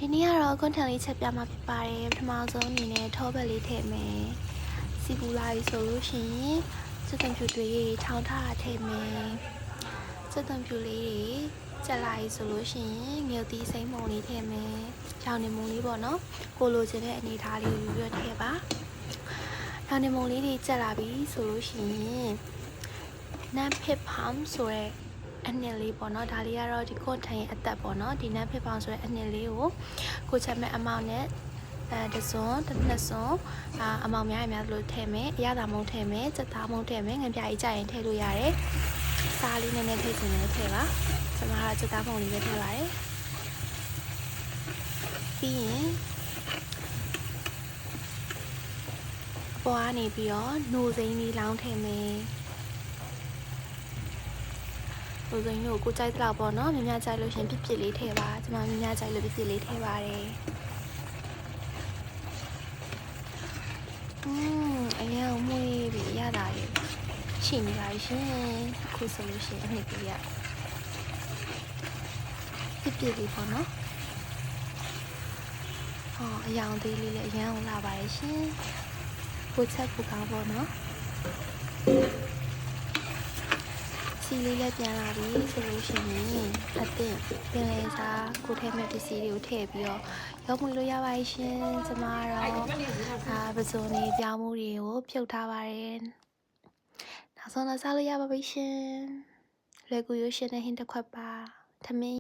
ဒီနေ့ကတော့ကွန်ထန်လေးချက်ပြမှာဖြစ်ပါတယ်ပထမဆုံးအနေနဲ့ထောပတ်လေးထည့်မယ်စီပူလာပြီဆိုလို့ရှိရင်စက်တံဖြူတွေထောင်းထားထည့်မယ်စက်တံဖြူလေးကျက်လာပြီဆိုလို့ရှိရင်ငြုတ်သီးစိမ့်မုံလေးထည့်မယ်ရောင်နေမုံလေးပေါ့နော်ကိုလိုချင်တဲ့အနေထားလေးယူရထည့်ပါရောင်နေမုံလေးတွေကျက်လာပြီဆိုလို့ရှိရင်နမ်ဖစ်ဖမ်ဆိုရဲအနှစ်လေးပေါ့နော်ဒါလေးကတော့ဒီကွန်ထိုင်အသက်ပေါ့နော်ဒီနမ်းဖြစ်ပေါင်းဆိုတဲ့အနှစ်လေးကိုချက်မဲ့အမောင်နဲ့တစ်စွန်းတစ်နှစ်စွန်းအမောင်များအများလို့ထည့်မယ်အရသာမုံထည့်မယ်စက်သားမုံထည့်မယ်ငပြကြီးကြရင်ထည့်လို့ရတယ်စားလေးနည်းနည်းထည့်ချင်တယ်ထည့်ပါကျွန်မကစက်သားမုံလေးပဲထည့်ပါတယ်ပြီးရင်အပေါ်ကနေပြီးတော့နိုစိမ်းလေးလောင်းထည့်မယ်လူစိမ်းတို့ကိုကြိုက်တဲ့ပေါ့နော်မြများကြိုက်လို့ရှင်ပြစ်ပြစ်လေးထည့်ပါကျွန်မမြများကြိုက်လို့ပြစ်ပြစ်လေးထည့်ပါတယ်အရင်မွေးပြီးရတာလေချိနေပါရှင်ခုဆိုလို့ရှင်အနှစ်ပြရပြစ်ပြစ်လေးပေါ့နော်အယောင်သေးလေးလည်းအရန်လာပါတယ်ရှင်ကိုချက်ကိုကောင်းပေါ့နော်စီလေးလည်းပြန်လာပြီဆိုလို့ရှိရင်အသင့်ပင်လေစားကိုထဲမဲ့ပစ္စည်းတွေကိုထည့်ပြီးတော့ရောက်မှုလို့ရပါရှင်ကျမတော့ပစုံနေပြောင်းမှုတွေကိုဖြုတ်ထားပါတယ်နောက်ဆုံးတော့စားလို့ရပါပြီရှင်လွယ်ကူရွှေရှင်တဲ့ဟင်းတစ်ခွက်ပါထမင်း